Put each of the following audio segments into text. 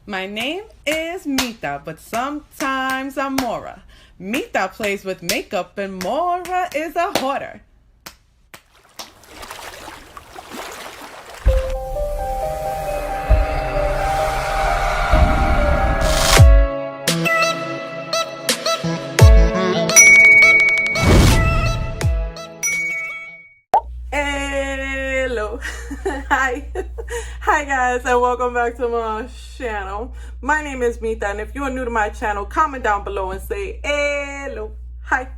My name is Mita, but sometimes I'm Moira. Mita plays with makeup and Moira is a hoarder. Hello. Hi. Hi guys, and welcome back to my channel. My name is Mita, and if you are new to my channel, comment down below and say hello. Hi.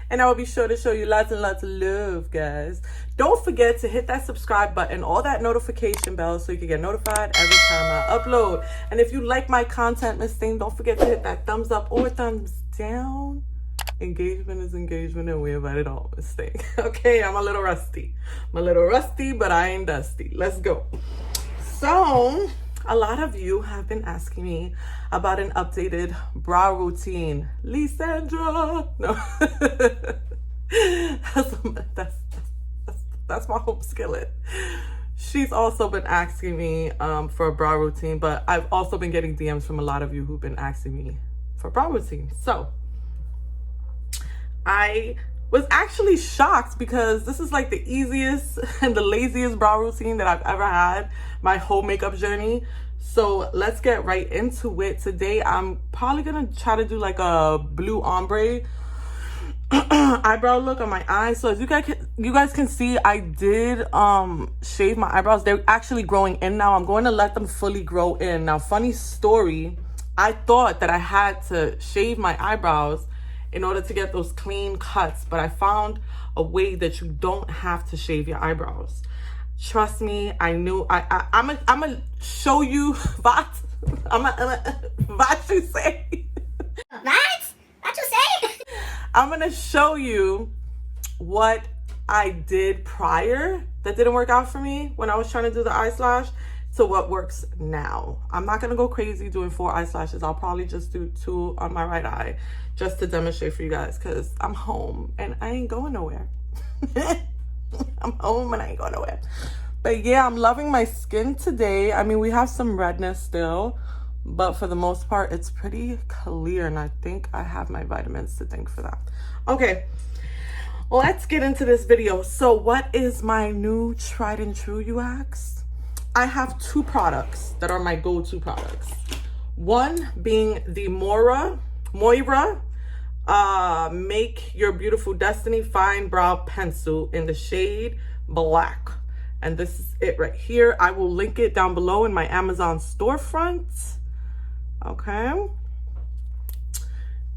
And I will be sure to show you lots and lots of love, guys. Don't forget to hit that subscribe button or that notification bell so you can get notified every time I upload. And if you like my content, Miss Thing, don't forget to hit that thumbs up or thumbs down. Engagement is engagement, and we invite it all, Miss Thing. Okay, I'm a little rusty, but I ain't dusty. Let's go. So a lot of you have been asking me about an updated brow routine. Lisandra, no. that's my home skillet. She's also been asking me for a brow routine, but I've also been getting DMs from a lot of you who've been asking me for brow routine. So I was actually shocked because this is like the easiest and the laziest brow routine that I've ever had my whole makeup journey. So let's get right into it. Today I'm probably gonna try to do like a blue ombre eyebrow look on my eyes. So as you guys can see, I did shave my eyebrows. They're actually growing in now. I'm going to let them fully grow in. Now, funny story, I thought that I had to shave my eyebrows in order to get those clean cuts, but I found a way that you don't have to shave your eyebrows. Trust me, I knew. I'm gonna show you what you say. What you say? I'm gonna show you what I did prior that didn't work out for me when I was trying to do the eye slash to what works now. I'm not gonna go crazy doing 4 eye slashes. I'll probably just do 2 on my right eye just to demonstrate for you guys, because I'm home and I ain't going nowhere. I'm home and I ain't going nowhere. But yeah, I'm loving my skin today. I mean, we have some redness still, but for the most part, it's pretty clear, and I think I have my vitamins to thank for that. Okay, let's get into this video. So what is my new tried and true, you ask? I have 2 products that are my go-to products. One being the Moira Make Your Beautiful Destiny Fine Brow Pencil in the shade Black. And this is it right here. I will link it down below in my Amazon storefront. Okay.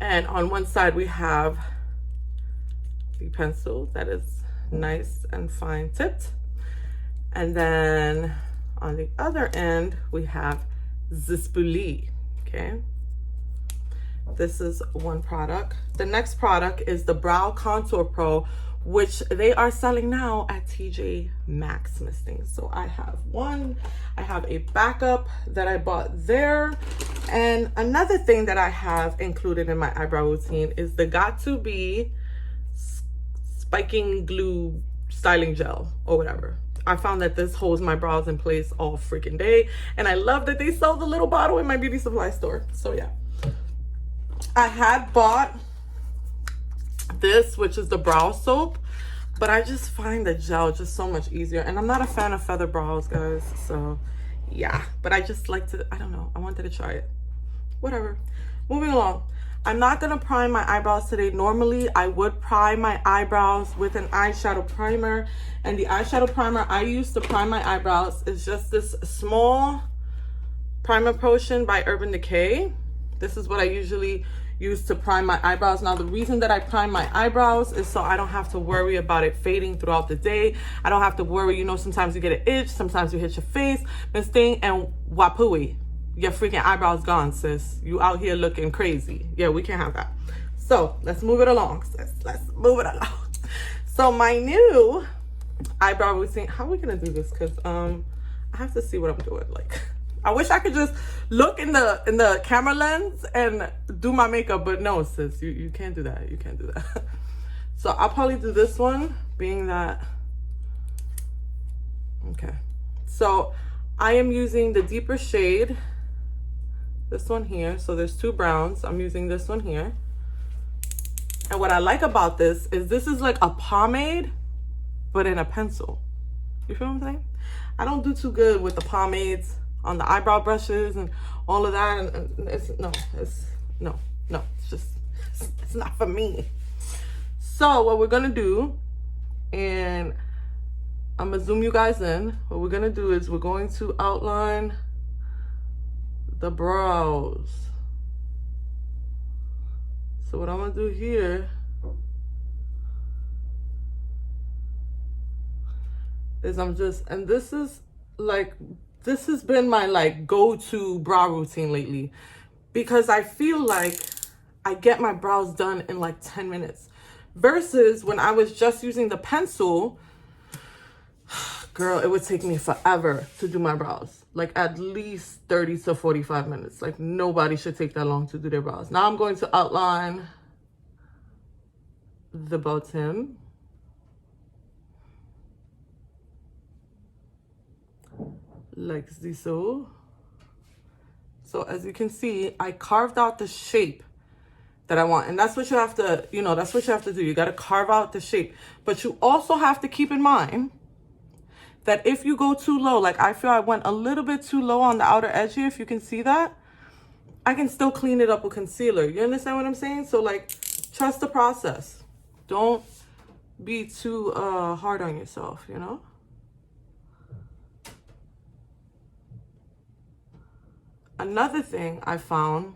And on one side we have the pencil that is nice and fine tipped. And then on the other end, we have Zispuli, okay? This is one product. The next product is the Brow Contour Pro, which they are selling now at TJ Maxx listings. So I have one, I have a backup that I bought there. And another thing that I have included in my eyebrow routine is the Got2b Spiking Glue Styling Gel or whatever. I found that this holds my brows in place all freaking day, and I love that they sell the little bottle in my beauty supply store. So yeah, I had bought this, which is the brow soap, but I just find the gel just so much easier, and I'm not a fan of feather brows, guys. So yeah, but I just like to, I don't know, I wanted to try it. Whatever. Moving along. I'm not gonna prime my eyebrows today. Normally, I would prime my eyebrows with an eyeshadow primer. And the eyeshadow primer I use to prime my eyebrows is just this small primer potion by Urban Decay. This is what I usually use to prime my eyebrows. Now, the reason that I prime my eyebrows is so I don't have to worry about it fading throughout the day. I don't have to worry, you know, sometimes you get an itch, sometimes you hit your face, this thing, and wapui. Your freaking eyebrows gone, sis. You out here looking crazy. Yeah, we can't have that. So let's move it along, sis. Let's move it along. So my new eyebrow routine. How are we gonna do this? Because I have to see what I'm doing. Like, I wish I could just look in the camera lens and do my makeup, but no, sis. You can't do that. You can't do that. So I'll probably do this one, being that. Okay. So I am using the deeper shade this one here. So there's two browns. I'm using this one here. And what I like about this is like a pomade, but in a pencil. You feel what I'm saying? I don't do too good with the pomades on the eyebrow brushes and all of that. And it's not for me. So what we're gonna do, and I'm gonna zoom you guys in. What we're gonna do is we're going to outline the brows. So what I'm gonna do here is this has been my like go-to brow routine lately, because I feel like I get my brows done in like 10 minutes versus when I was just using the pencil. Girl, it would take me forever to do my brows, like at least 30 to 45 minutes. Like nobody should take that long to do their brows. Now I'm going to outline the bottom. Like this. So as you can see, I carved out the shape that I want. And that's what you have to, that's what you have to do. You got to carve out the shape. But you also have to keep in mind that if you go too low, like I feel I went a little bit too low on the outer edge here, if you can see that, I can still clean it up with concealer. You understand what I'm saying? So like, trust the process. Don't be too hard on yourself, Another thing I found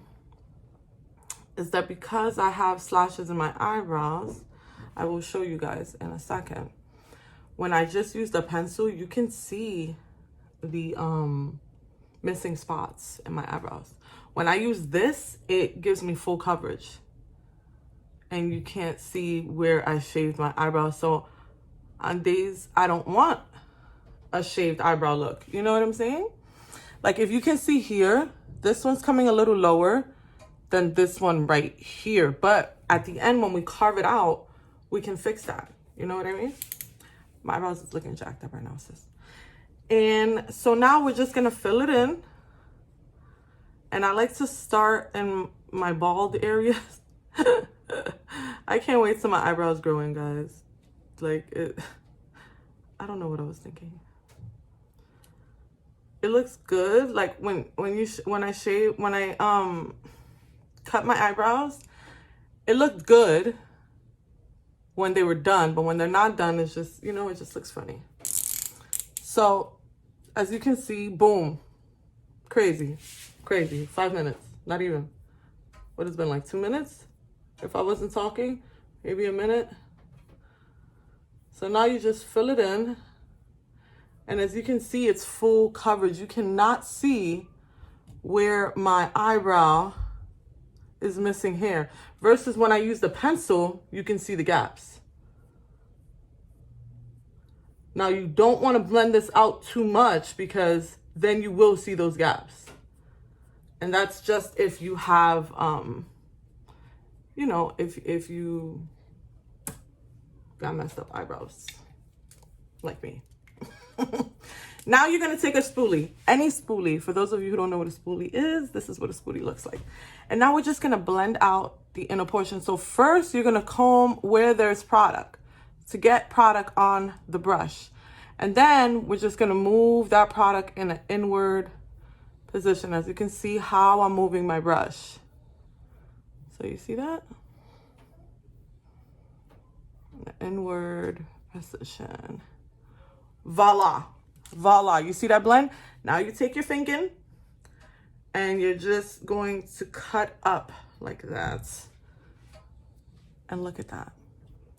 is that because I have slashes in my eyebrows, I will show you guys in a second. When I just use the pencil, you can see the missing spots in my eyebrows. When I use this, it gives me full coverage. And you can't see where I shaved my eyebrows. So on days I don't want a shaved eyebrow look, you know what I'm saying? Like if you can see here, this one's coming a little lower than this one right here. But at the end, when we carve it out, we can fix that. You know what I mean? My eyebrows is looking jacked up right now, sis. And so now we're just gonna fill it in. And I like to start in my bald areas. I can't wait till my eyebrows grow in, guys. Like I don't know what I was thinking. It looks good. Like when I cut my eyebrows, it looked good when they were done, but when they're not done, it's just, it just looks funny. So as you can see, boom, crazy, 5 minutes, not even. What has been like 2 minutes? If I wasn't talking, maybe a minute. So now you just fill it in. And as you can see, it's full coverage. You cannot see where my eyebrow is missing hair. Versus when I use the pencil, you can see the gaps. Now you don't want to blend this out too much because then you will see those gaps. And that's just if you have, if you got messed up eyebrows like me. Now you're going to take a spoolie, any spoolie. For those of you who don't know what a spoolie is, this is what a spoolie looks like. And now we're just going to blend out the inner portion. So first you're going to comb where there's product to get product on the brush. And then we're just going to move that product in an inward position. As you can see how I'm moving my brush. So you see that? The inward position. Voila. Voila. You see that blend? Now you take your finger and you're just going to cut up like that. And look at that.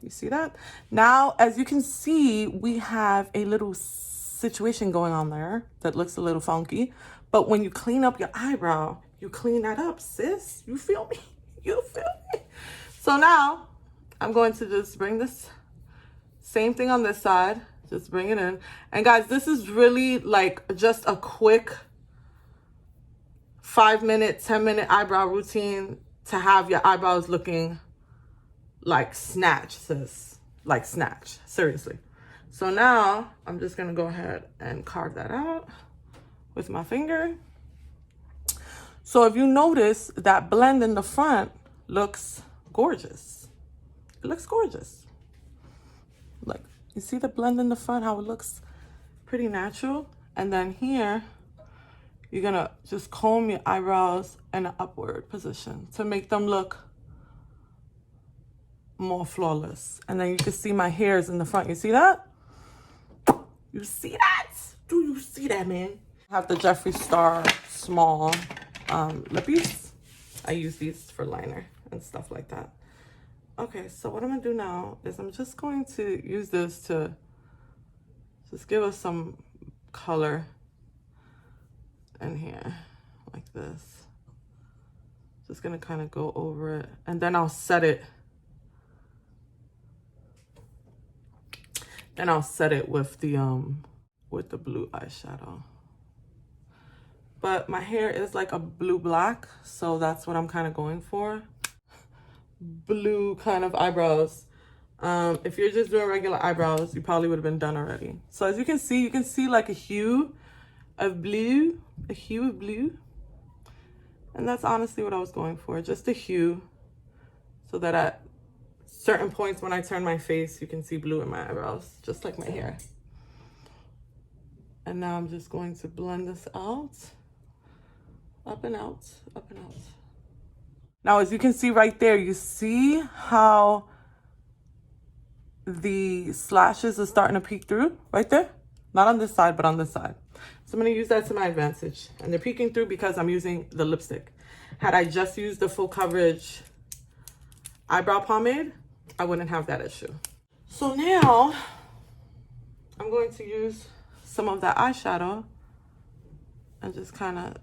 You see that? Now, as you can see, we have a little situation going on there that looks a little funky. But when you clean up your eyebrow, you clean that up, sis. You feel me? You feel me? So now I'm going to just bring this same thing on this side. Just bring it in. And guys, this is really like just a quick 5-minute, 10-minute eyebrow routine to have your eyebrows looking like snatch, sis. Like snatch. Seriously. So now I'm just going to go ahead and carve that out with my finger. So if you notice, that blend in the front looks gorgeous. It looks gorgeous. Like, you see the blend in the front, how it looks pretty natural? And then here, you're gonna just comb your eyebrows in an upward position to make them look more flawless. And then you can see my hairs in the front. You see that? You see that? Do you see that, man? I have the Jeffree Star small lippies. I use these for liner and stuff like that. Okay, so what I'm gonna do now is I'm just going to use this to just give us some color in here, like this. Just gonna kind of go over it, and then I'll set it. Then I'll set it with the blue eyeshadow. But my hair is like a blue black, so that's what I'm kind of going for. Blue kind of eyebrows. If you're just doing regular eyebrows, you probably would have been done already. So as you can see like a hue of blue, and that's honestly what I was going for, just a hue, so that at certain points when I turn my face, you can see blue in my eyebrows, just like my hair. And now I'm just going to blend this out, up and out, up and out. Now, as you can see right there, you see how the slashes are starting to peek through right there? Not on this side, but on this side. So I'm gonna use that to my advantage. And they're peeking through because I'm using the lipstick. Had I just used the full coverage eyebrow pomade, I wouldn't have that issue. So now I'm going to use some of that eyeshadow and just kind of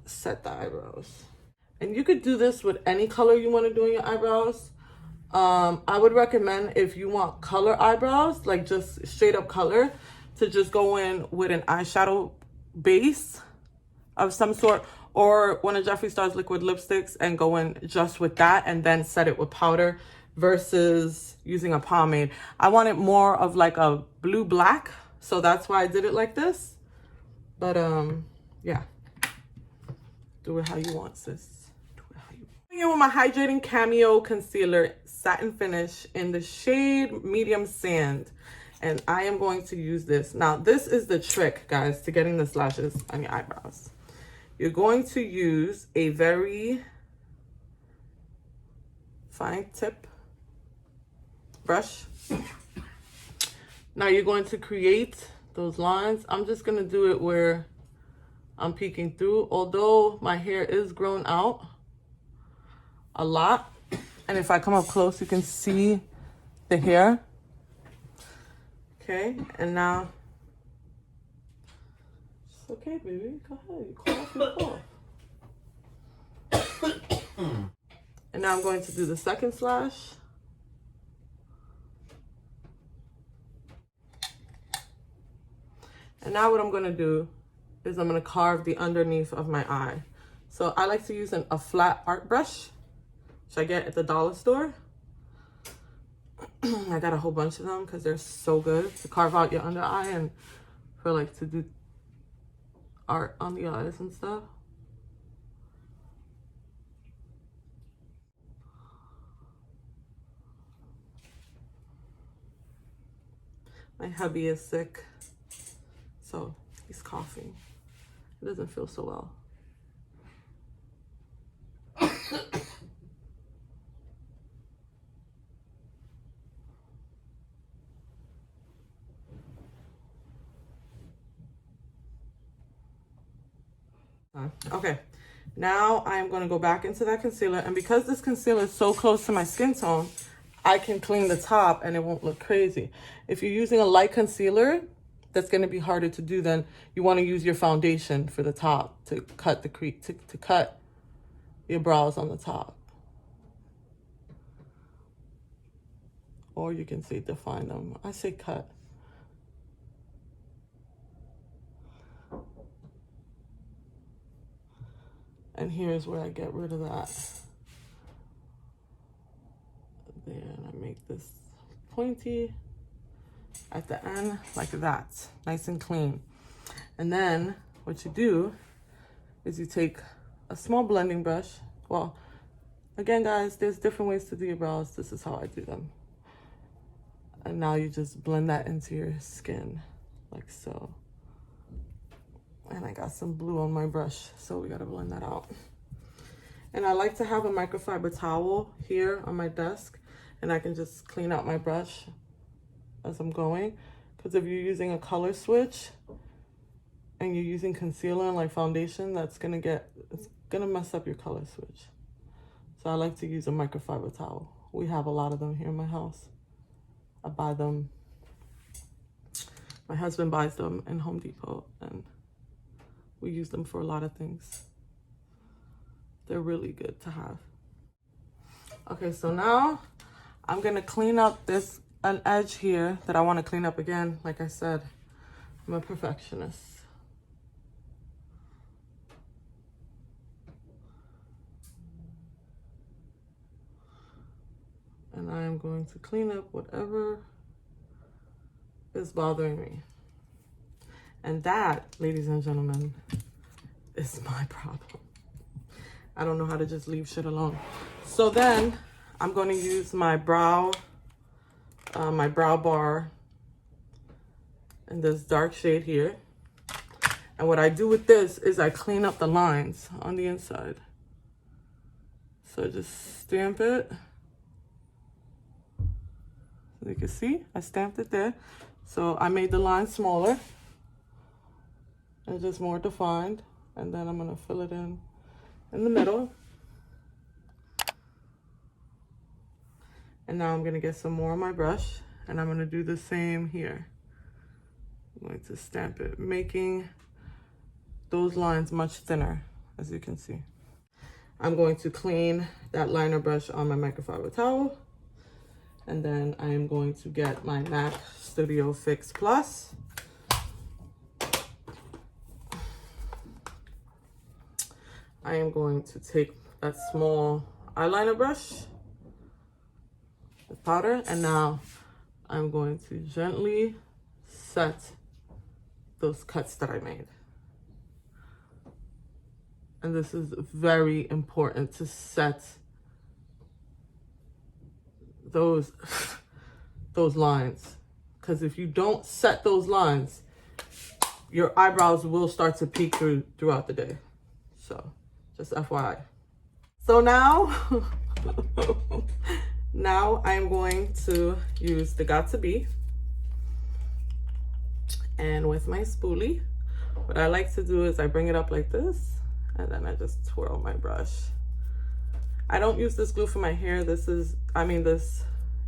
set the eyebrows. And you could do this with any color you want to do in your eyebrows. I would recommend, if you want color eyebrows, like just straight up color, to just go in with an eyeshadow base of some sort, or one of Jeffree Star's liquid lipsticks, and go in just with that and then set it with powder versus using a pomade. I want it more of like a blue black, so that's why I did it like this. But yeah, do it how you want, sis. Do it how you want. I'm in with my Hydrating Cameo Concealer Satin Finish in the shade Medium Sand, and I am going to use this. Now, this is the trick, guys, to getting the slashes on your eyebrows. You're going to use a very fine tip brush. Now you're going to create those lines. I'm just going to do it where I'm peeking through, although my hair is grown out a lot. And if I come up close, you can see the hair. Okay, and now, it's okay, baby. Go ahead, you cough, you cough. And now I'm going to do the second slash. And now what I'm going to do is I'm going to carve the underneath of my eye. So I like to use a flat art brush, which I get at the dollar store. I got a whole bunch of them because they're so good to carve out your under eye and for like to do art on the eyes and stuff. My hubby is sick, so he's coughing. He doesn't feel so well. Okay, now I'm going to go back into that concealer, and because this concealer is so close to my skin tone, I can clean the top and it won't look crazy. If you're using a light concealer, that's going to be harder to do. Then you want to use your foundation for the top to cut the to cut your brows on the top, or you can say define them. I say cut. And here's where I get rid of that. There, and I make this pointy at the end like that, nice and clean. And then what you do is you take a small blending brush. Well, again, guys, there's different ways to do your brows. This is how I do them. And now you just blend that into your skin, like so. And I got some blue on my brush, so we gotta blend that out. And I like to have a microfiber towel here on my desk, and I can just clean out my brush as I'm going. Because if you're using a color switch and you're using concealer and like foundation, it's gonna mess up your color switch. So I like to use a microfiber towel. We have a lot of them here in my house. I buy them. My husband buys them in Home Depot, and we use them for a lot of things. They're really good to have. Okay, so now I'm gonna clean up an edge here that I wanna clean up again. Like I said, I'm a perfectionist. And I am going to clean up whatever is bothering me. And that, ladies and gentlemen, is my problem. I don't know how to just leave shit alone. So then I'm going to use my brow bar in this dark shade here. And what I do with this is I clean up the lines on the inside. So just stamp it. So you can see, I stamped it there. So I made the line smaller and just more defined. And then I'm gonna fill it in the middle. And now I'm gonna get some more on my brush, and I'm gonna do the same here. I'm going to stamp it, making those lines much thinner, as you can see. I'm going to clean that liner brush on my microfiber towel, and then I am going to get my MAC Studio Fix Plus. I am going to take that small eyeliner brush with powder, and now I'm going to gently set those cuts that I made. And this is very important to set those lines, because if you don't set those lines, your eyebrows will start to peek throughout the day. So just FYI. So now, now I'm going to use the Got To Be. And with my spoolie, what I like to do is I bring it up like this, and then I just twirl my brush. I don't use this glue for my hair. This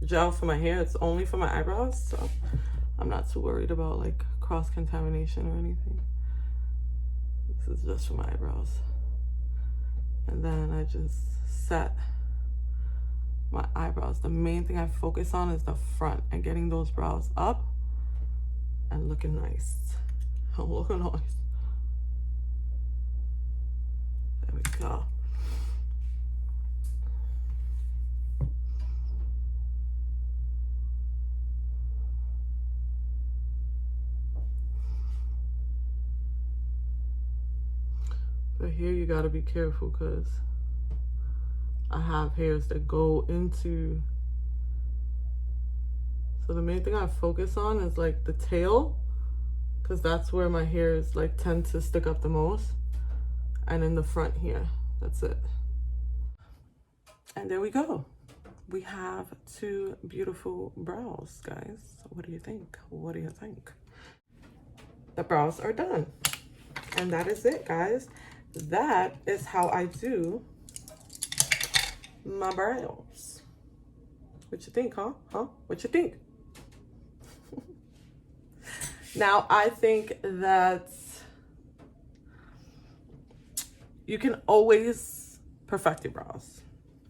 gel for my hair. It's only for my eyebrows, so I'm not too worried about like cross-contamination or anything. This is just for my eyebrows. And then I just set my eyebrows. The main thing I focus on is the front and getting those brows up and looking nice. Looking nice. There we go. But here you gotta be careful, because I have hairs that go into. So the main thing I focus on is like the tail, because that's where my hairs like tend to stick up the most. And in the front here, that's it. And there we go. We have two beautiful brows, guys. What do you think? What do you think? The brows are done. And that is it, guys. That is how I do my brows. What you think, huh? What you think? Now, I think that you can always perfect your brows.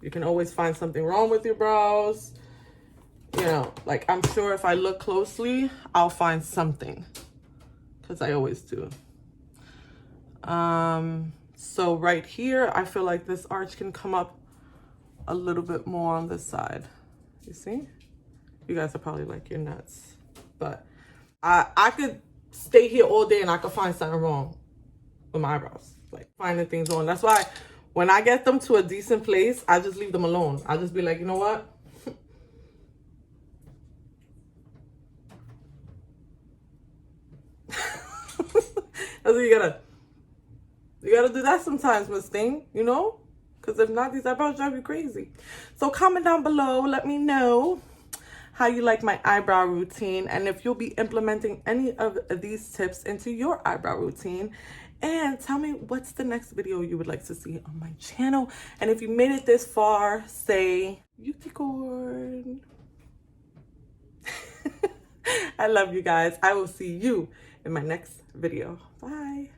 You can always find something wrong with your brows. You know, like I'm sure if I look closely, I'll find something, because I always do. So right here, I feel like this arch can come up a little bit more on this side. You see? You guys are probably like, you're nuts. But I could stay here all day and I could find something wrong. with my eyebrows. Like finding things on. That's why when I get them to a decent place, I just leave them alone. I'll just be like, you know what? That's what you gotta do that sometimes, Miss Thing, you know? Because if not, these eyebrows drive you crazy. So comment down below, let me know how you like my eyebrow routine and if you'll be implementing any of these tips into your eyebrow routine. And tell me what's the next video you would like to see on my channel. And if you made it this far, say unicorn. I love you guys. I will see you in my next video. Bye.